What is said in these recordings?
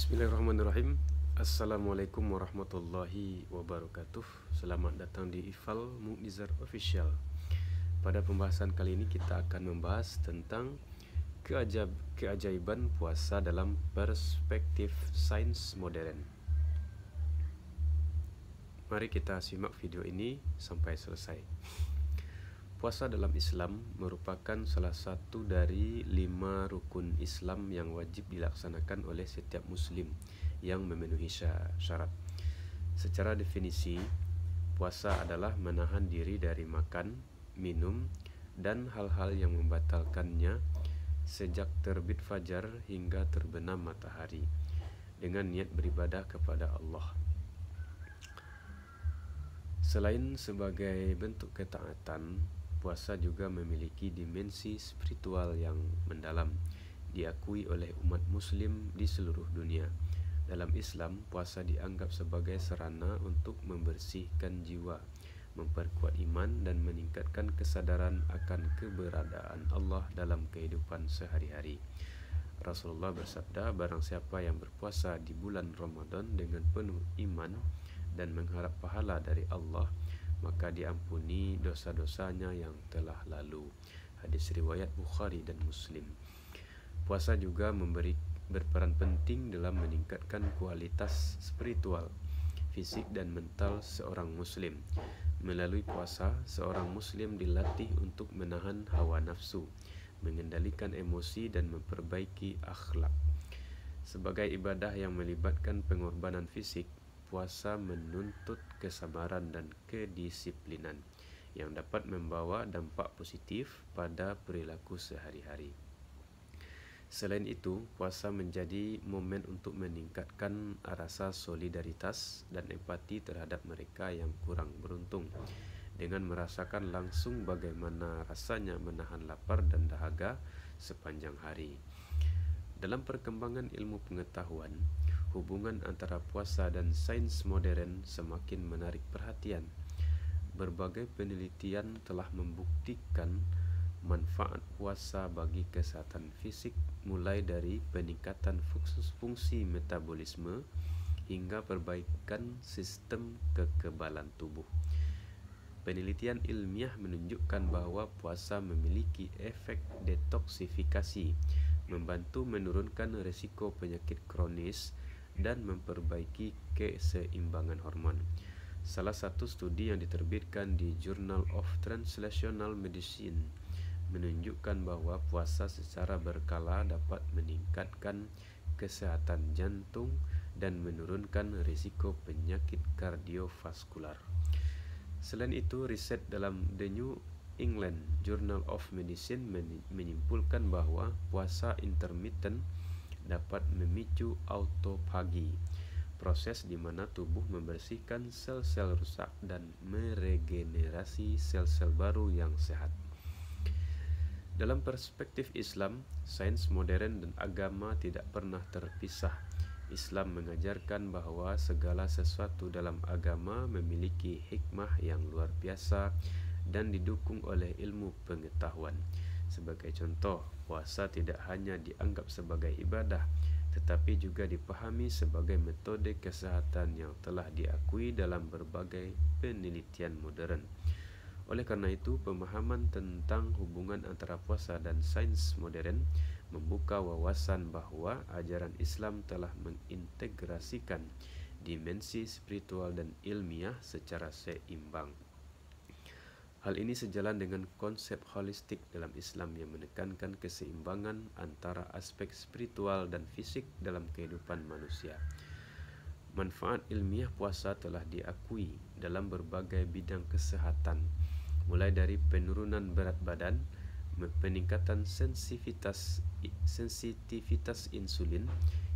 Bismillahirrahmanirrahim. Assalamualaikum warahmatullahi wabarakatuh. Selamat datang di Ifal Mu'nizar Official. Pada pembahasan kali ini kita akan membahas tentang keajaiban puasa dalam perspektif sains modern. Mari kita simak video ini sampai selesai. Puasa dalam Islam merupakan salah satu dari 5 rukun Islam yang wajib dilaksanakan oleh setiap muslim yang memenuhi syarat. Secara definisi, puasa adalah menahan diri dari makan, minum, dan hal-hal yang membatalkannya sejak terbit fajar hingga terbenam matahari dengan niat beribadah kepada Allah. Selain sebagai bentuk ketaatan, puasa juga memiliki dimensi spiritual yang mendalam, diakui oleh umat muslim di seluruh dunia. Dalam Islam, puasa dianggap sebagai sarana untuk membersihkan jiwa, memperkuat iman, dan meningkatkan kesadaran akan keberadaan Allah dalam kehidupan sehari-hari. Rasulullah bersabda, barang siapa yang berpuasa di bulan Ramadan dengan penuh iman dan mengharap pahala dari Allah, maka diampuni dosa-dosanya yang telah lalu. Hadis riwayat Bukhari dan Muslim. Puasa juga berperan penting dalam meningkatkan kualitas spiritual, fisik dan mental seorang muslim. Melalui puasa, seorang muslim dilatih untuk menahan hawa nafsu, mengendalikan emosi dan memperbaiki akhlak. Sebagai ibadah yang melibatkan pengorbanan fisik, puasa menuntut kesabaran dan kedisiplinan yang dapat membawa dampak positif pada perilaku sehari-hari. Selain itu, puasa menjadi momen untuk meningkatkan rasa solidaritas dan empati terhadap mereka yang kurang beruntung, dengan merasakan langsung bagaimana rasanya menahan lapar dan dahaga sepanjang hari. Dalam perkembangan ilmu pengetahuan, hubungan antara puasa dan sains modern semakin menarik perhatian. Berbagai penelitian telah membuktikan manfaat puasa bagi kesehatan fisik, mulai dari peningkatan fungsi metabolisme hingga perbaikan sistem kekebalan tubuh. Penelitian ilmiah menunjukkan bahwa puasa memiliki efek detoksifikasi, membantu menurunkan risiko penyakit kronis, dan memperbaiki keseimbangan hormon. Salah satu studi yang diterbitkan di Journal of Translational Medicine menunjukkan bahwa puasa secara berkala dapat meningkatkan kesehatan jantung dan menurunkan risiko penyakit kardiovaskular. Selain itu, riset dalam The New England Journal of Medicine menyimpulkan bahwa puasa intermittent dapat memicu autofagi, proses di mana tubuh membersihkan sel-sel rusak dan meregenerasi sel-sel baru yang sehat. Dalam perspektif Islam, sains modern dan agama tidak pernah terpisah. Islam mengajarkan bahwa segala sesuatu dalam agama memiliki hikmah yang luar biasa dan didukung oleh ilmu pengetahuan. Sebagai contoh, puasa tidak hanya dianggap sebagai ibadah, tetapi juga dipahami sebagai metode kesehatan yang telah diakui dalam berbagai penelitian modern. Oleh karena itu, pemahaman tentang hubungan antara puasa dan sains modern membuka wawasan bahwa ajaran Islam telah mengintegrasikan dimensi spiritual dan ilmiah secara seimbang. Hal ini sejalan dengan konsep holistik dalam Islam yang menekankan keseimbangan antara aspek spiritual dan fisik dalam kehidupan manusia. Manfaat ilmiah puasa telah diakui dalam berbagai bidang kesehatan, mulai dari penurunan berat badan, peningkatan sensitivitas insulin,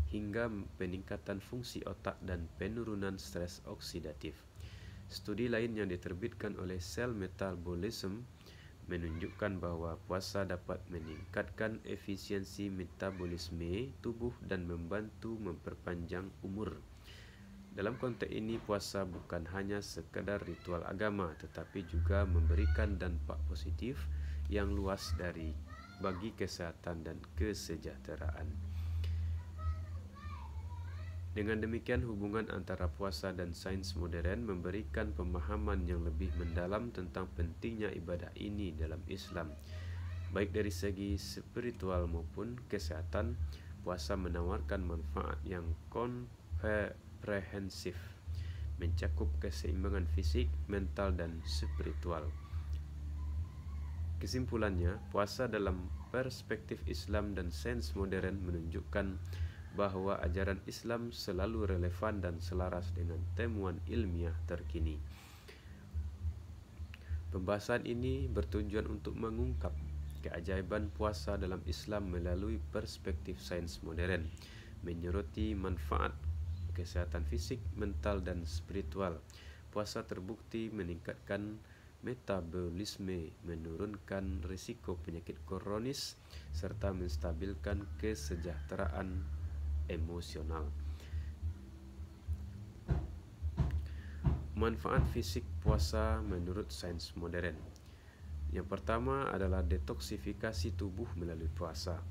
hingga peningkatan fungsi otak dan penurunan stres oksidatif. Studi lain yang diterbitkan oleh Cell Metabolism menunjukkan bahwa puasa dapat meningkatkan efisiensi metabolisme tubuh dan membantu memperpanjang umur. Dalam konteks ini, puasa bukan hanya sekadar ritual agama, tetapi juga memberikan dampak positif yang luas bagi kesehatan dan kesejahteraan. Dengan demikian, hubungan antara puasa dan sains modern memberikan pemahaman yang lebih mendalam tentang pentingnya ibadah ini dalam Islam. Baik dari segi spiritual maupun kesehatan, puasa menawarkan manfaat yang komprehensif, mencakup keseimbangan fisik, mental, dan spiritual. Kesimpulannya, puasa dalam perspektif Islam dan sains modern menunjukkan bahwa ajaran Islam selalu relevan dan selaras dengan temuan ilmiah terkini. Pembahasan ini bertujuan untuk mengungkap keajaiban puasa dalam Islam melalui perspektif sains modern, menyoroti manfaat kesehatan fisik, mental, dan spiritual. Puasa terbukti meningkatkan metabolisme, menurunkan risiko penyakit kronis, serta menstabilkan kesejahteraan emosional. Manfaat fisik puasa menurut sains modern. Yang pertama adalah detoksifikasi tubuh melalui puasa.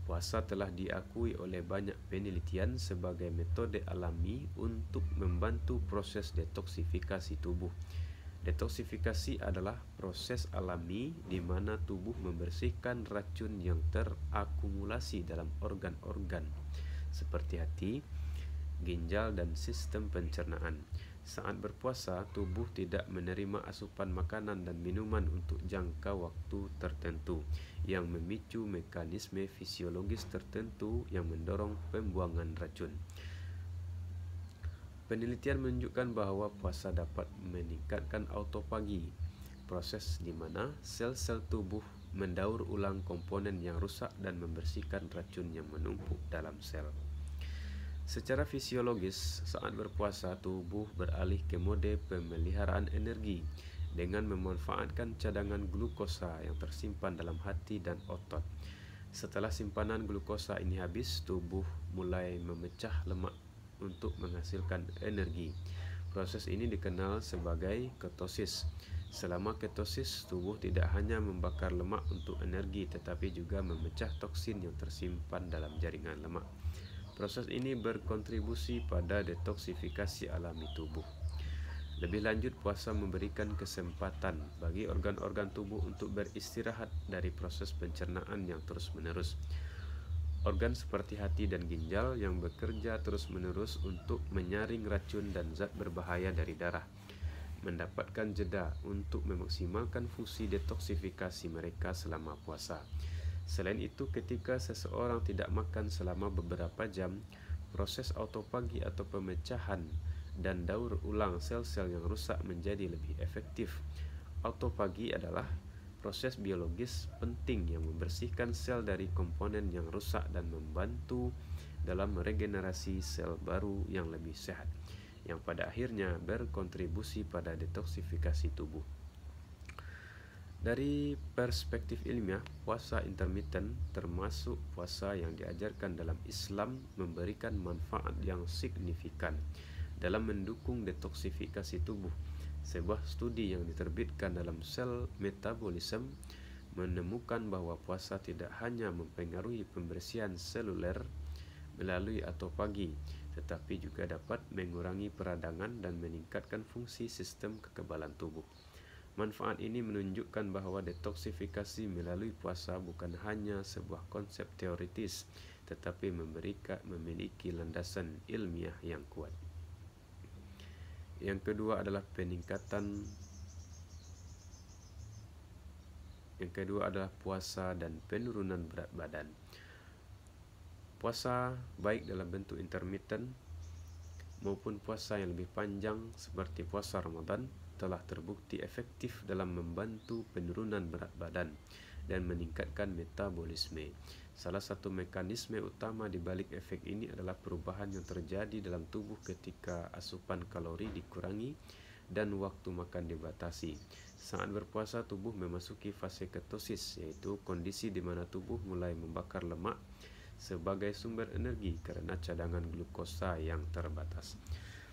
Puasa telah diakui oleh banyak penelitian sebagai metode alami untuk membantu proses detoksifikasi tubuh. Detoksifikasi adalah proses alami di mana tubuh membersihkan racun yang terakumulasi dalam organ-organ seperti hati, ginjal, dan sistem pencernaan. Saat berpuasa, tubuh tidak menerima asupan makanan dan minuman untuk jangka waktu tertentu, yang memicu mekanisme fisiologis tertentu yang mendorong pembuangan racun. Penelitian menunjukkan bahwa puasa dapat meningkatkan autofagi, proses di mana sel-sel tubuh mendaur ulang komponen yang rusak dan membersihkan racun yang menumpuk dalam sel. Secara fisiologis, saat berpuasa, tubuh beralih ke mode pemeliharaan energi dengan memanfaatkan cadangan glukosa yang tersimpan dalam hati dan otot. Setelah simpanan glukosa ini habis, tubuh mulai memecah lemak untuk menghasilkan energi. Proses ini dikenal sebagai ketosis. Selama ketosis, tubuh tidak hanya membakar lemak untuk energi, tetapi juga memecah toksin yang tersimpan dalam jaringan lemak. Proses ini berkontribusi pada detoksifikasi alami tubuh. Lebih lanjut, puasa memberikan kesempatan bagi organ-organ tubuh untuk beristirahat dari proses pencernaan yang terus-menerus. Organ seperti hati dan ginjal yang bekerja terus-menerus untuk menyaring racun dan zat berbahaya dari darah mendapatkan jeda untuk memaksimalkan fungsi detoksifikasi mereka selama puasa. Selain itu, ketika seseorang tidak makan selama beberapa jam, proses autofagi atau pemecahan dan daur ulang sel-sel yang rusak menjadi lebih efektif. Autofagi adalah proses biologis penting yang membersihkan sel dari komponen yang rusak dan membantu dalam regenerasi sel baru yang lebih sehat, yang pada akhirnya berkontribusi pada detoksifikasi tubuh. Dari perspektif ilmiah, puasa intermittent termasuk puasa yang diajarkan dalam Islam memberikan manfaat yang signifikan dalam mendukung detoksifikasi tubuh. Sebuah studi yang diterbitkan dalam Cell Metabolism menemukan bahwa puasa tidak hanya mempengaruhi pembersihan seluler melalui autofagi, tetapi juga dapat mengurangi peradangan dan meningkatkan fungsi sistem kekebalan tubuh. Manfaat ini menunjukkan bahwa detoksifikasi melalui puasa bukan hanya sebuah konsep teoritis, tetapi memiliki landasan ilmiah yang kuat. Yang kedua adalah puasa dan penurunan berat badan. Puasa baik dalam bentuk intermittent maupun puasa yang lebih panjang seperti puasa Ramadan telah terbukti efektif dalam membantu penurunan berat badan dan meningkatkan metabolisme. Salah satu mekanisme utama di balik efek ini adalah perubahan yang terjadi dalam tubuh ketika asupan kalori dikurangi dan waktu makan dibatasi. Saat berpuasa, tubuh memasuki fase ketosis, yaitu kondisi di mana tubuh mulai membakar lemak sebagai sumber energi karena cadangan glukosa yang terbatas.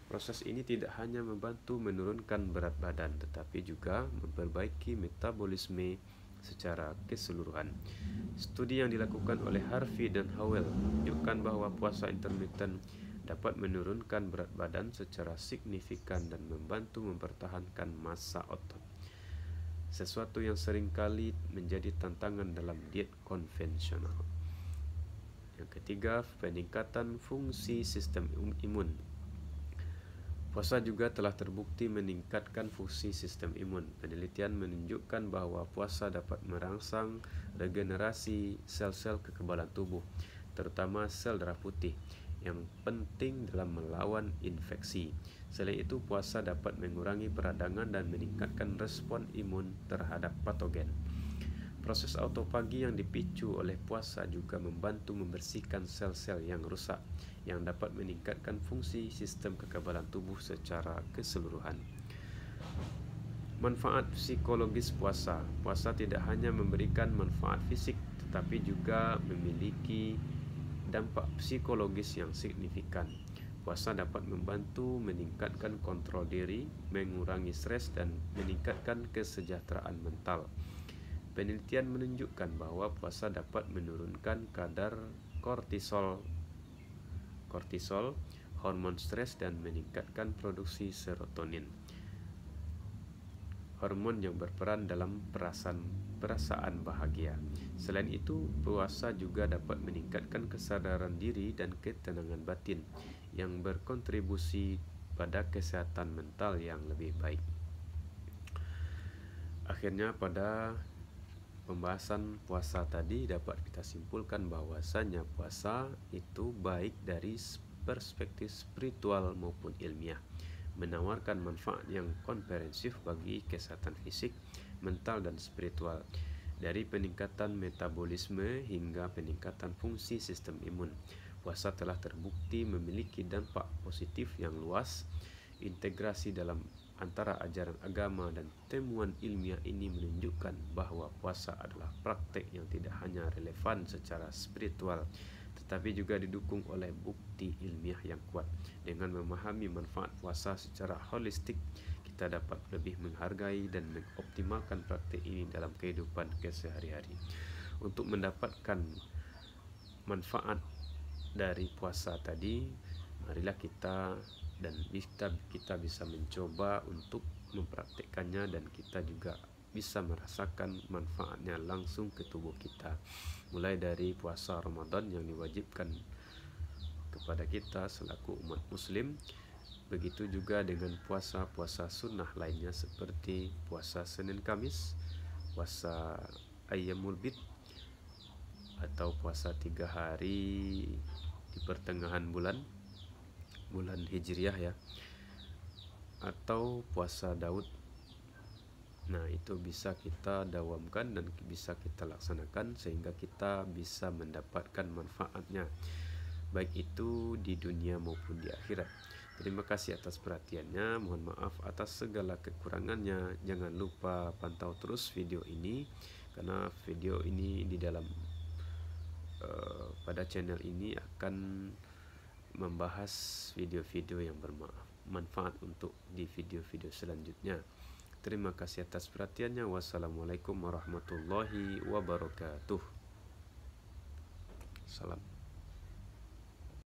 Proses ini tidak hanya membantu menurunkan berat badan, tetapi juga memperbaiki metabolisme secara keseluruhan. Studi yang dilakukan oleh Harvey dan Howell menunjukkan bahwa puasa intermittent dapat menurunkan berat badan secara signifikan dan membantu mempertahankan massa otot, sesuatu yang seringkali menjadi tantangan dalam diet konvensional. Yang ketiga, peningkatan fungsi sistem imun. Puasa juga telah terbukti meningkatkan fungsi sistem imun. Penelitian menunjukkan bahwa puasa dapat merangsang regenerasi sel-sel kekebalan tubuh, terutama sel darah putih, yang penting dalam melawan infeksi. Selain itu, puasa dapat mengurangi peradangan dan meningkatkan respon imun terhadap patogen. Proses autofagi yang dipicu oleh puasa juga membantu membersihkan sel-sel yang rusak, yang dapat meningkatkan fungsi sistem kekebalan tubuh secara keseluruhan. Manfaat psikologis puasa. Puasa tidak hanya memberikan manfaat fisik, tetapi juga memiliki dampak psikologis yang signifikan. Puasa dapat membantu meningkatkan kontrol diri, mengurangi stres, dan meningkatkan kesejahteraan mental. Penelitian menunjukkan bahwa puasa dapat menurunkan kadar kortisol, hormon stres, dan meningkatkan produksi serotonin, hormon yang berperan dalam perasaan bahagia. Selain itu, puasa juga dapat meningkatkan kesadaran diri dan ketenangan batin, yang berkontribusi pada kesehatan mental yang lebih baik. Akhirnya, pada pembahasan puasa tadi dapat kita simpulkan bahwasanya puasa itu baik dari perspektif spiritual maupun ilmiah, menawarkan manfaat yang komprehensif bagi kesehatan fisik, mental, dan spiritual, dari peningkatan metabolisme hingga peningkatan fungsi sistem imun. Puasa telah terbukti memiliki dampak positif yang luas. Integrasi dalam antara ajaran agama dan temuan ilmiah ini menunjukkan bahwa puasa adalah praktek yang tidak hanya relevan secara spiritual, tetapi juga didukung oleh bukti ilmiah yang kuat. Dengan memahami manfaat puasa secara holistik, kita dapat lebih menghargai dan mengoptimalkan praktek ini dalam kehidupan kesehari-hari. Untuk mendapatkan manfaat dari puasa tadi, marilah kita bisa mencoba untuk mempraktikkannya, dan kita juga bisa merasakan manfaatnya langsung ke tubuh kita, mulai dari puasa Ramadan yang diwajibkan kepada kita selaku umat muslim. Begitu juga dengan puasa-puasa sunnah lainnya seperti puasa Senin Kamis, puasa Ayyamul Bid, atau puasa 3 hari di pertengahan bulan Hijriah ya, atau puasa Daud. Nah, itu bisa kita dawamkan dan bisa kita laksanakan sehingga kita bisa mendapatkan manfaatnya, baik itu di dunia maupun di akhirat. Terima kasih atas perhatiannya. Mohon maaf atas segala kekurangannya. Jangan lupa pantau terus video ini, karena video ini di dalam pada channel ini akan membahas video-video yang bermanfaat untuk di video-video selanjutnya. Terima kasih atas perhatiannya. Wassalamualaikum warahmatullahi wabarakatuh. Salam.